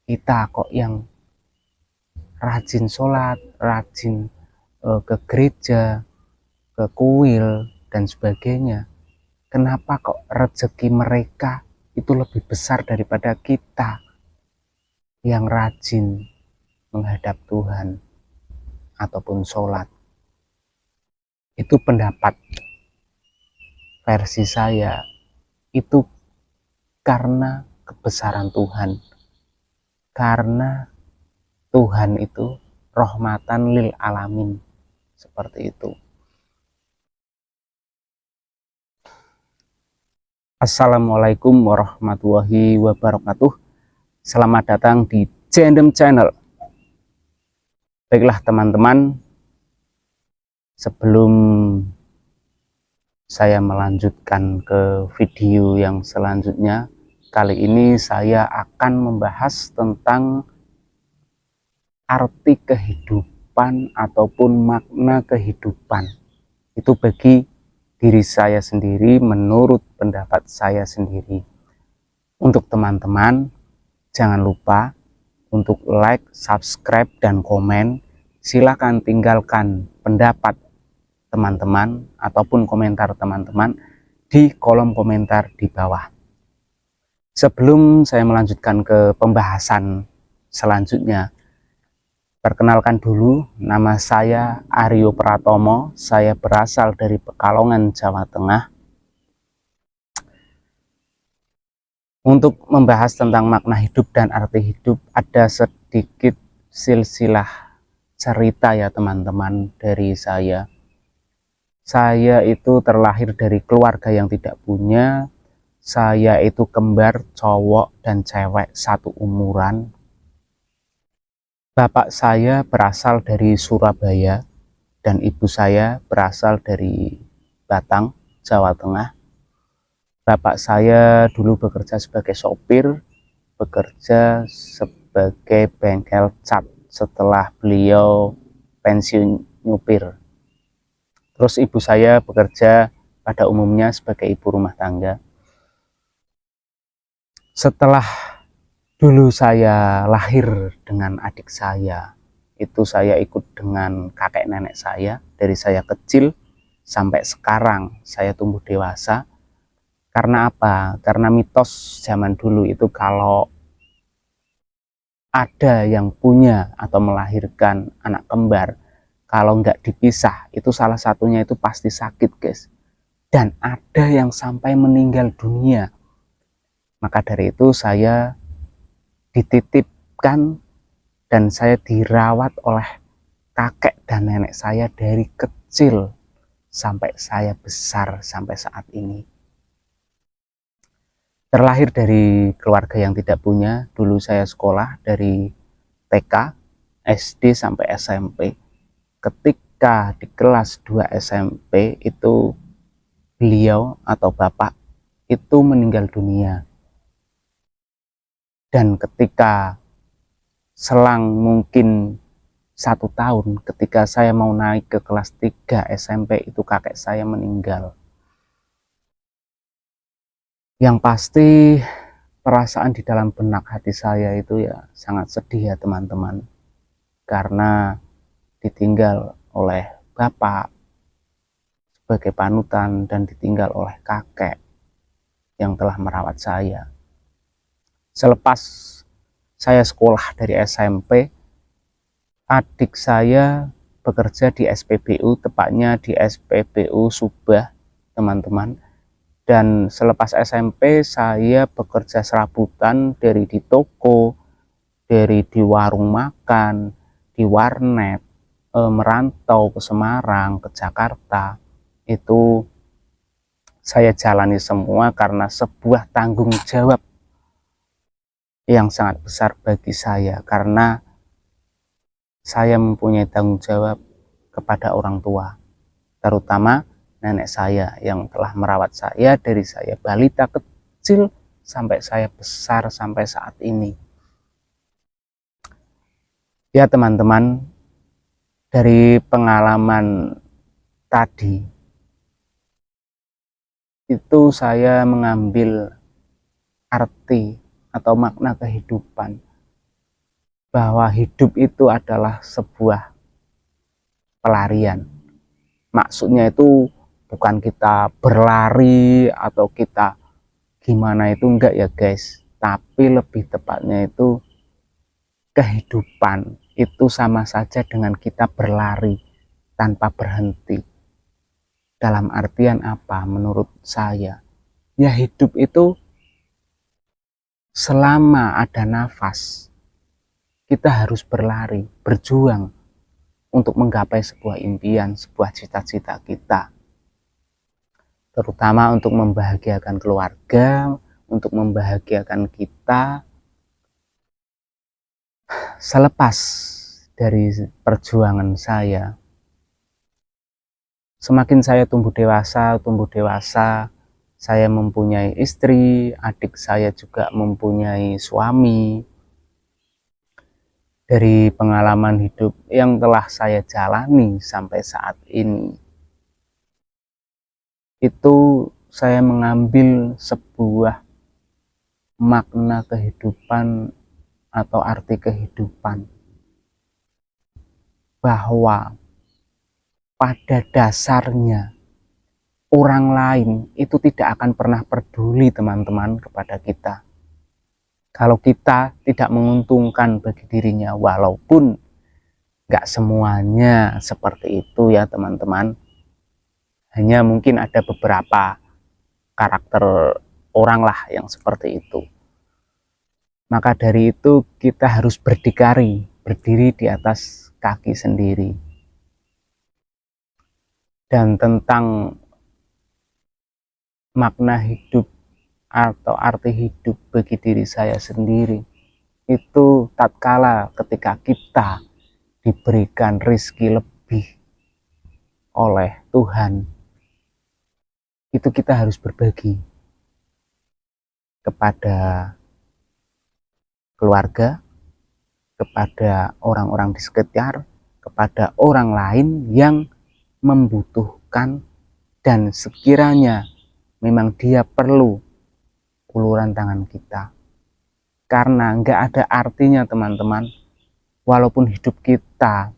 kita kok yang rajin sholat, rajin ke gereja, ke kuil, dan sebagainya. Kenapa kok rezeki mereka itu lebih besar daripada kita yang rajin menghadap Tuhan ataupun sholat? Itu pendapat versi saya. Itu karena kebesaran Tuhan. Karena Tuhan itu rahmatan lil alamin. Seperti itu. Assalamualaikum warahmatullahi wabarakatuh. Selamat datang di Jendem Channel. Baiklah teman-teman, sebelum saya melanjutkan ke video yang selanjutnya, kali ini saya akan membahas tentang arti kehidupan ataupun makna kehidupan. Itu bagi diri saya sendiri, menurut pendapat saya sendiri. Untuk teman-teman, jangan lupa untuk like, subscribe, dan komen. Silakan tinggalkan pendapat teman-teman ataupun komentar teman-teman di kolom komentar di bawah. Sebelum saya melanjutkan ke pembahasan selanjutnya, perkenalkan dulu, nama saya Aryo Pratomo. Saya berasal dari Pekalongan, Jawa Tengah. Untuk membahas tentang makna hidup dan arti hidup, ada sedikit silsilah cerita ya teman-teman dari saya. Saya itu terlahir dari keluarga yang tidak punya. Saya itu kembar cowok dan cewek satu umuran. Bapak saya berasal dari Surabaya dan ibu saya berasal dari Batang, Jawa Tengah. Bapak saya dulu bekerja sebagai sopir, bekerja sebagai bengkel cat setelah beliau pensiun nyupir. Terus ibu saya bekerja pada umumnya sebagai ibu rumah tangga. Setelah dulu saya lahir dengan adik saya, itu saya ikut dengan kakek nenek saya dari saya kecil sampai sekarang saya tumbuh dewasa. Karena apa? Karena mitos zaman dulu itu kalau ada yang punya atau melahirkan anak kembar, kalau nggak dipisah, itu salah satunya itu pasti sakit, guys. Dan ada yang sampai meninggal dunia. Maka dari itu saya dititipkan dan saya dirawat oleh kakek dan nenek saya dari kecil sampai saya besar sampai saat ini. Terlahir dari keluarga yang tidak punya. Dulu saya sekolah dari TK, SD sampai SMP. Ketika di kelas 2 SMP itu beliau atau bapak itu meninggal dunia. Dan ketika selang mungkin 1 tahun, ketika saya mau naik ke kelas 3 SMP, itu kakek saya meninggal. Yang pasti perasaan di dalam benak hati saya itu ya sangat sedih ya teman-teman, karena ditinggal oleh bapak sebagai panutan dan ditinggal oleh kakek yang telah merawat saya. Selepas saya sekolah dari SMP, adik saya bekerja di SPBU, tepatnya di SPBU Subah, teman-teman. Dan selepas SMP saya bekerja serabutan dari di toko, dari di warung makan, di warnet, merantau ke Semarang, ke Jakarta. Itu saya jalani semua karena sebuah tanggung jawab yang sangat besar bagi saya, karena saya mempunyai tanggung jawab kepada orang tua, terutama nenek saya yang telah merawat saya dari saya balita kecil sampai saya besar sampai saat ini. Ya teman-teman, dari pengalaman tadi itu saya mengambil arti atau makna kehidupan bahwa hidup itu adalah sebuah pelarian. Maksudnya itu bukan kita berlari atau kita gimana, itu enggak ya guys, tapi lebih tepatnya itu kehidupan itu sama saja dengan kita berlari tanpa berhenti. Dalam artian apa menurut saya? Ya hidup itu selama ada nafas kita harus berlari, berjuang untuk menggapai sebuah impian, sebuah cita-cita kita. Terutama untuk membahagiakan keluarga, untuk membahagiakan kita. Selepas dari perjuangan saya, semakin saya tumbuh dewasa, saya mempunyai istri, adik saya juga mempunyai suami. Dari pengalaman hidup yang telah saya jalani sampai saat ini, itu saya mengambil sebuah makna kehidupan atau arti kehidupan, bahwa pada dasarnya orang lain itu tidak akan pernah peduli teman-teman kepada kita kalau kita tidak menguntungkan bagi dirinya. Walaupun nggak semuanya seperti itu ya teman-teman, hanya mungkin ada beberapa karakter orang lah yang seperti itu. Maka dari itu kita harus berdikari, berdiri di atas kaki sendiri. Dan tentang makna hidup atau arti hidup bagi diri saya sendiri, itu tatkala ketika kita diberikan rezeki lebih oleh Tuhan, itu kita harus berbagi kepada keluarga, kepada orang-orang di sekitar, kepada orang lain yang membutuhkan, dan sekiranya memang dia perlu uluran tangan kita. Karena nggak ada artinya teman-teman, walaupun hidup kita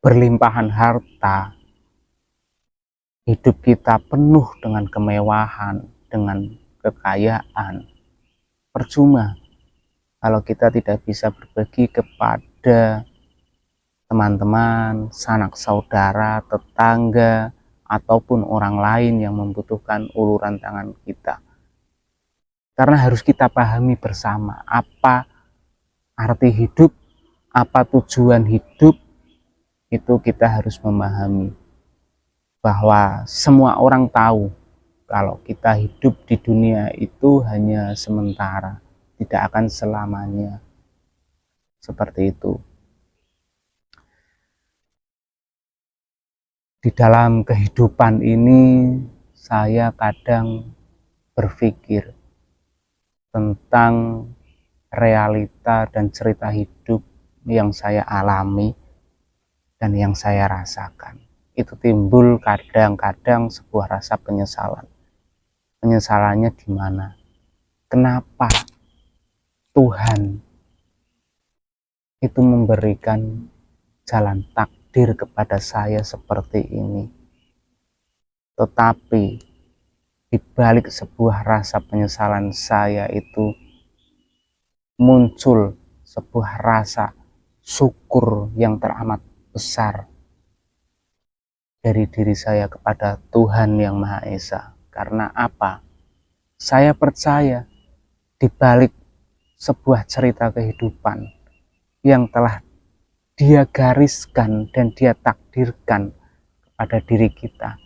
berlimpahan harta, hidup kita penuh dengan kemewahan, dengan kekayaan, percuma kalau kita tidak bisa berbagi kepada teman-teman, sanak saudara, tetangga, ataupun orang lain yang membutuhkan uluran tangan kita. Karena harus kita pahami bersama apa arti hidup, apa tujuan hidup, itu kita harus memahami bahwa semua orang tahu kalau kita hidup di dunia itu hanya sementara, tidak akan selamanya. Seperti itu. Di dalam kehidupan ini saya kadang berpikir tentang realita dan cerita hidup yang saya alami dan yang saya rasakan. Itu timbul kadang-kadang sebuah rasa penyesalan. Penyesalannya di mana? Kenapa Tuhan itu memberikan jalan takdir kepada saya seperti ini? Tetapi di balik sebuah rasa penyesalan saya itu muncul sebuah rasa syukur yang teramat besar dari diri saya kepada Tuhan Yang Maha Esa. Karena apa? Saya percaya di balik sebuah cerita kehidupan yang telah Dia gariskan dan Dia takdirkan kepada diri kita,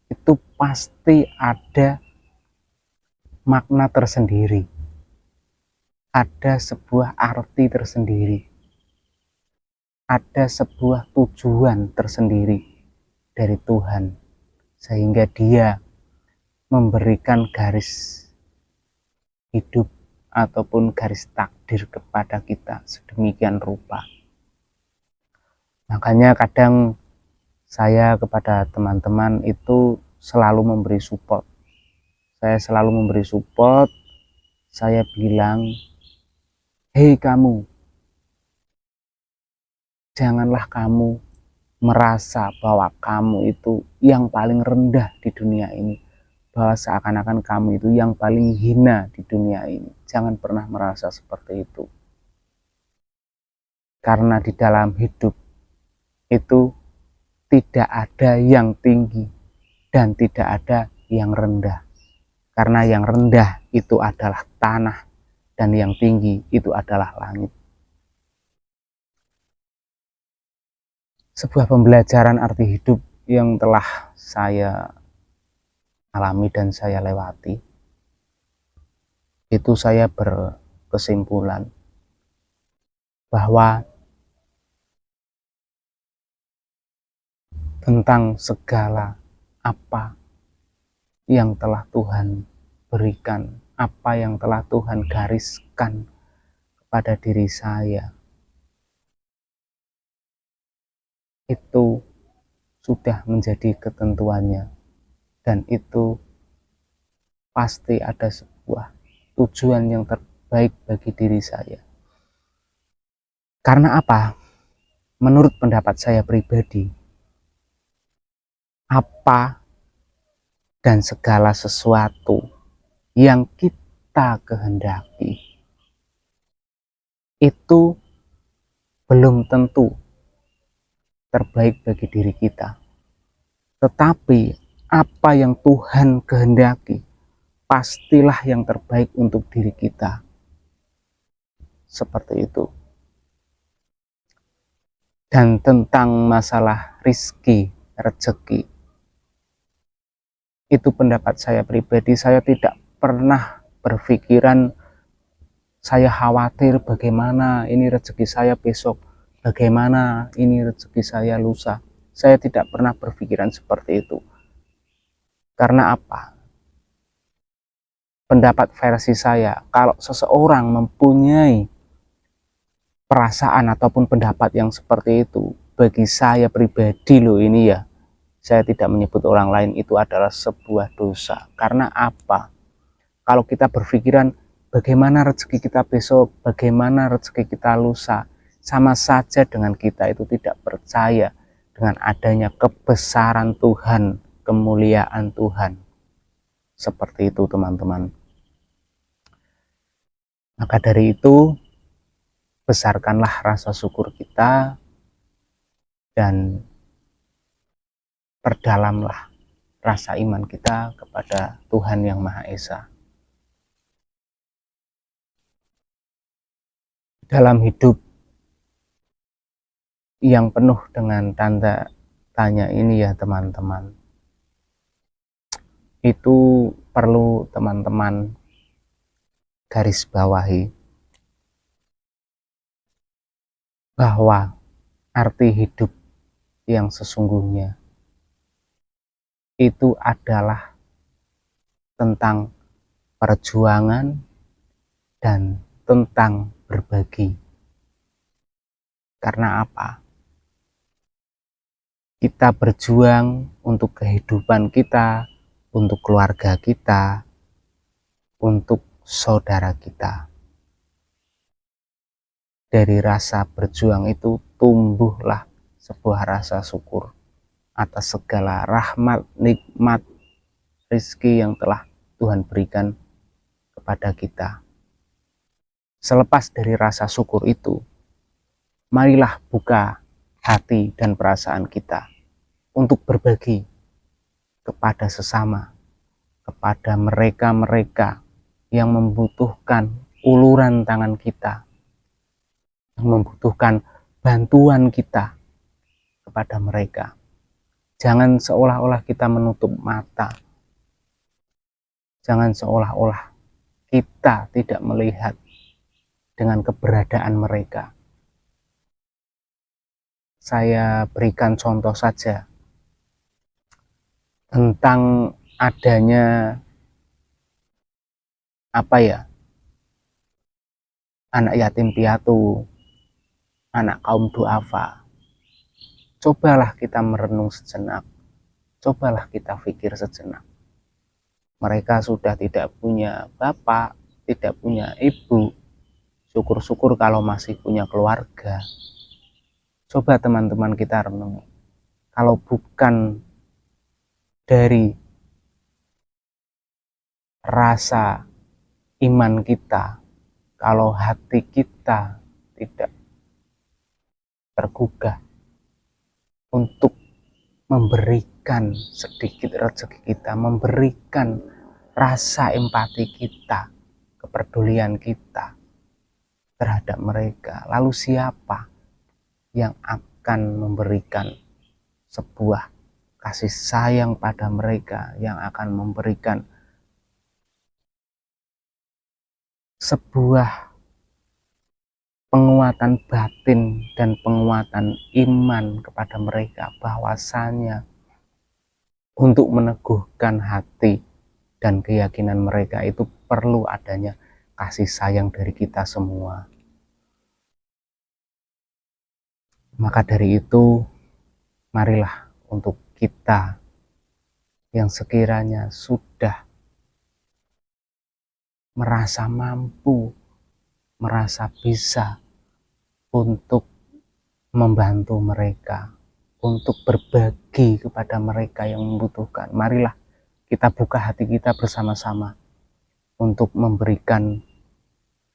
itu pasti ada makna tersendiri, ada sebuah arti tersendiri, ada sebuah tujuan tersendiri dari Tuhan, sehingga Dia memberikan garis hidup ataupun garis takdir kepada kita sedemikian rupa. Makanya kadang saya kepada teman-teman itu selalu memberi support. Saya selalu memberi support. Saya bilang, hei kamu, Janganlah kamu merasa bahwa kamu itu yang paling rendah di dunia ini, bahwa seakan-akan kamu itu yang paling hina di dunia ini. Jangan pernah merasa seperti itu. Karena di dalam hidup itu tidak ada yang tinggi dan tidak ada yang rendah. Karena yang rendah itu adalah tanah dan yang tinggi itu adalah langit. Sebuah pembelajaran arti hidup yang telah saya alami dan saya lewati, itu saya berkesimpulan bahwa tentang segala apa yang telah Tuhan berikan, apa yang telah Tuhan gariskan kepada diri saya, itu sudah menjadi ketentuannya, dan itu pasti ada sebuah tujuan yang terbaik bagi diri saya. Karena apa? Menurut pendapat saya pribadi, apa dan segala sesuatu yang kita kehendaki itu belum tentu terbaik bagi diri kita. Tetapi apa yang Tuhan kehendaki pastilah yang terbaik untuk diri kita. Seperti itu. Dan tentang masalah rizki, rezeki, itu pendapat saya pribadi. Saya tidak pernah berpikiran saya khawatir bagaimana ini rezeki saya besok, bagaimana ini rezeki saya lusa. Saya tidak pernah berpikiran seperti itu. Karena apa? Pendapat versi saya, kalau seseorang mempunyai perasaan ataupun pendapat yang seperti itu, bagi saya pribadi loh ini ya, saya tidak menyebut orang lain, itu adalah sebuah dosa. Karena apa? Kalau kita berpikiran bagaimana rezeki kita besok, bagaimana rezeki kita lusa, sama saja dengan kita itu tidak percaya dengan adanya kebesaran Tuhan, kemuliaan Tuhan. Seperti itu teman-teman. Maka dari itu, besarkanlah rasa syukur kita dan perdalamlah rasa iman kita kepada Tuhan Yang Maha Esa. Dalam hidup yang penuh dengan tanda tanya ini ya teman-teman, itu perlu teman-teman garis bawahi bahwa arti hidup yang sesungguhnya itu adalah tentang perjuangan dan tentang berbagi. Karena apa? Kita berjuang untuk kehidupan kita, untuk keluarga kita, untuk saudara kita. Dari rasa berjuang itu tumbuhlah sebuah rasa syukur atas segala rahmat, nikmat, rezeki yang telah Tuhan berikan kepada kita. Selepas dari rasa syukur itu, marilah buka hati dan perasaan kita untuk berbagi kepada sesama, kepada mereka-mereka yang membutuhkan uluran tangan kita, yang membutuhkan bantuan kita kepada mereka. Jangan seolah-olah kita menutup mata. Jangan seolah-olah kita tidak melihat dengan keberadaan mereka. Saya berikan contoh saja tentang adanya anak yatim piatu, anak kaum duafa. Cobalah kita merenung sejenak, cobalah kita pikir sejenak. Mereka sudah tidak punya bapak, tidak punya ibu. Syukur-syukur kalau masih punya keluarga. Coba teman-teman kita renungi, kalau bukan dari rasa iman kita, kalau hati kita tidak tergugah untuk memberikan sedikit rezeki kita, memberikan rasa empati kita, kepedulian kita terhadap mereka, lalu siapa yang akan memberikan sebuah kasih sayang pada mereka, yang akan memberikan sebuah penguatan batin dan penguatan iman kepada mereka, bahwasanya untuk meneguhkan hati dan keyakinan mereka itu perlu adanya kasih sayang dari kita semua. Maka dari itu, marilah untuk kita yang sekiranya sudah merasa mampu, merasa bisa untuk membantu mereka, untuk berbagi kepada mereka yang membutuhkan. Marilah kita buka hati kita bersama-sama untuk memberikan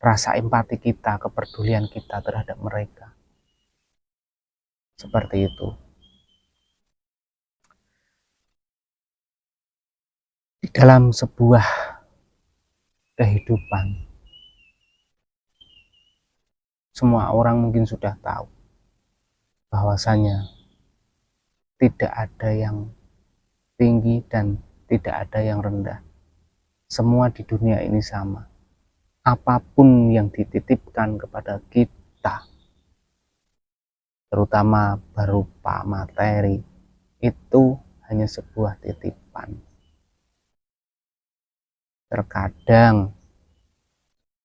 rasa empati kita, kepedulian kita terhadap mereka. Seperti itu. Di dalam sebuah kehidupan, semua orang mungkin sudah tahu bahwasanya tidak ada yang tinggi dan tidak ada yang rendah. Semua di dunia ini sama. Apapun yang dititipkan kepada kita, terutama berupa materi, itu hanya sebuah titipan. Terkadang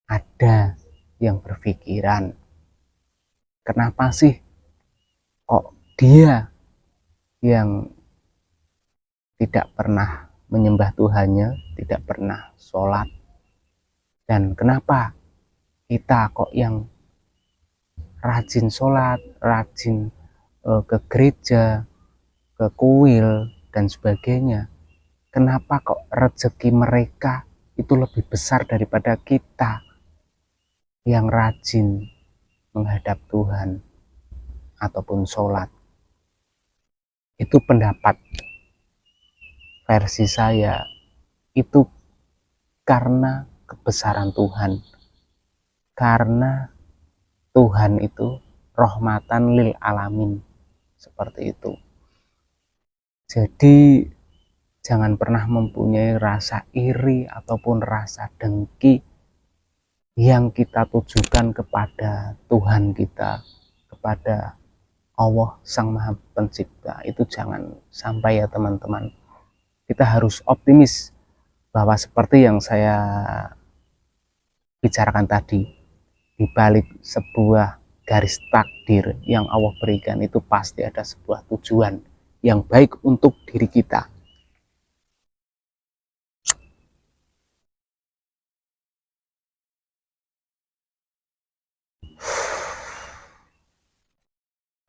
ada yang berpikiran, kenapa sih kok dia yang tidak pernah menyembah Tuhannya, tidak pernah sholat, dan kenapa kita kok yang rajin sholat, rajin ke gereja, ke kuil, dan sebagainya. Kenapa kok rezeki mereka itu lebih besar daripada kita yang rajin menghadap Tuhan ataupun sholat? Itu pendapat versi saya, itu karena kebesaran Tuhan, karena Tuhan itu rahmatan lil alamin, seperti itu. Jadi jangan pernah mempunyai rasa iri ataupun rasa dengki yang kita tujukan kepada Tuhan kita, kepada Allah Sang Maha Pencipta. Itu jangan sampai ya teman-teman. Kita harus optimis bahwa seperti yang saya bicarakan tadi, di balik sebuah garis takdir yang Allah berikan itu pasti ada sebuah tujuan yang baik untuk diri kita.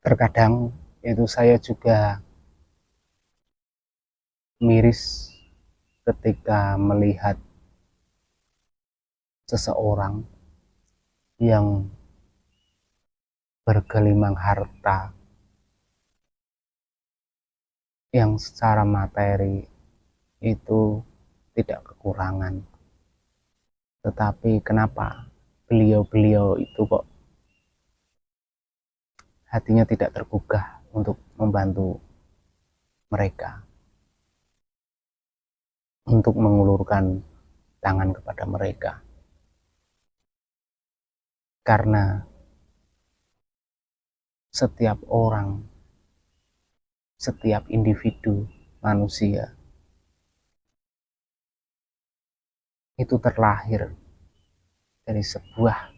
Terkadang itu saya juga miris ketika melihat seseorang yang bergelimang harta, yang secara materi itu tidak kekurangan, tetapi kenapa beliau-beliau itu kok hatinya tidak tergugah untuk membantu mereka, untuk mengulurkan tangan kepada mereka. Karena setiap orang, setiap individu manusia itu terlahir dari sebuah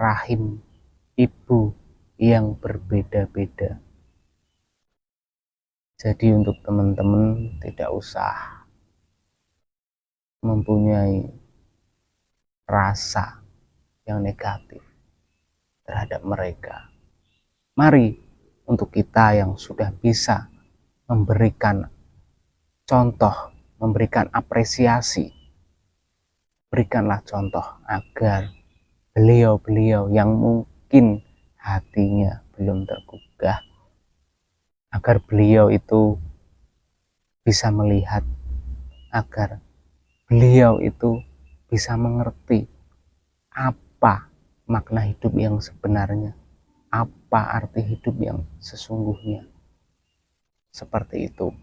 rahim ibu yang berbeda-beda. Jadi untuk teman-teman tidak usah mempunyai rasa yang negatif terhadap mereka. Mari untuk kita yang sudah bisa memberikan contoh, memberikan apresiasi, berikanlah contoh agar beliau-beliau yang mungkin hatinya belum tergugah, agar beliau itu bisa melihat, agar beliau itu bisa mengerti apa makna hidup yang sebenarnya, apa arti hidup yang sesungguhnya. Seperti itu.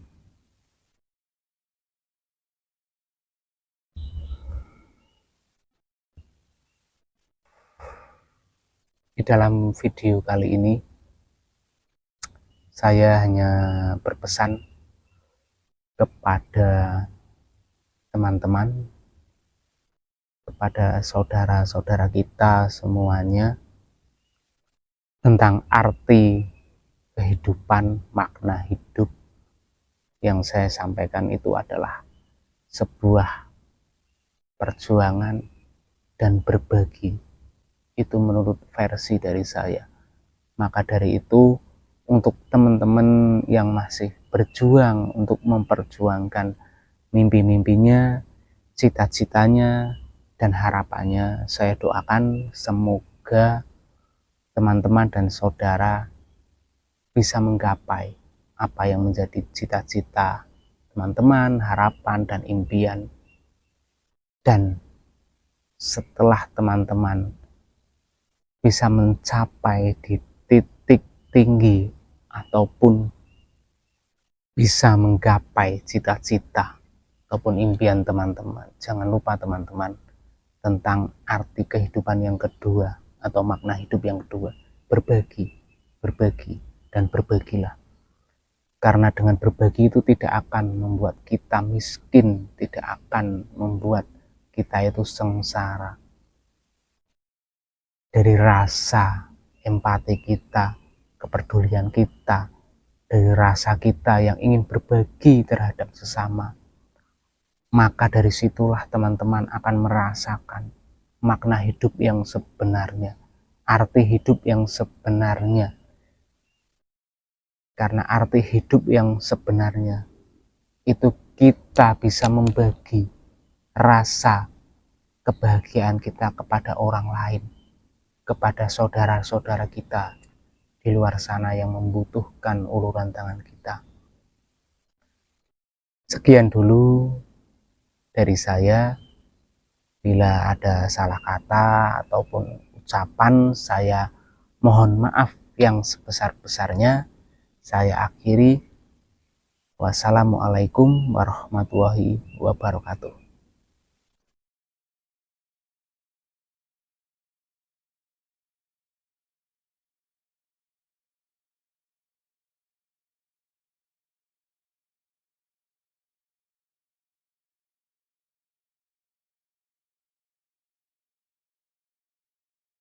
Di dalam video kali ini, saya hanya berpesan kepada teman-teman, kepada saudara-saudara kita semuanya tentang arti kehidupan, makna hidup. Yang saya sampaikan itu adalah sebuah perjuangan dan berbagi. Itu menurut versi dari saya. Maka dari itu, untuk teman-teman yang masih berjuang untuk memperjuangkan mimpi-mimpinya, cita-citanya, dan harapannya, saya doakan semoga teman-teman dan saudara bisa menggapai apa yang menjadi cita-cita teman-teman, harapan, dan impian. Dan setelah teman-teman bisa mencapai di titik tinggi ataupun bisa menggapai cita-cita ataupun impian teman-teman, jangan lupa teman-teman tentang arti kehidupan yang kedua atau makna hidup yang kedua, berbagi, dan berbagilah. Karena dengan berbagi itu tidak akan membuat kita miskin, tidak akan membuat kita itu sengsara. Dari rasa empati kita, kepedulian kita, dari rasa kita yang ingin berbagi terhadap sesama, maka dari situlah teman-teman akan merasakan makna hidup yang sebenarnya, arti hidup yang sebenarnya. Karena arti hidup yang sebenarnya itu kita bisa membagi rasa kebahagiaan kita kepada orang lain, kepada saudara-saudara kita di luar sana yang membutuhkan uluran tangan kita. Sekian dulu dari saya. Bila ada salah kata ataupun ucapan, saya mohon maaf yang sebesar-besarnya. Saya akhiri. Wassalamualaikum warahmatullahi wabarakatuh.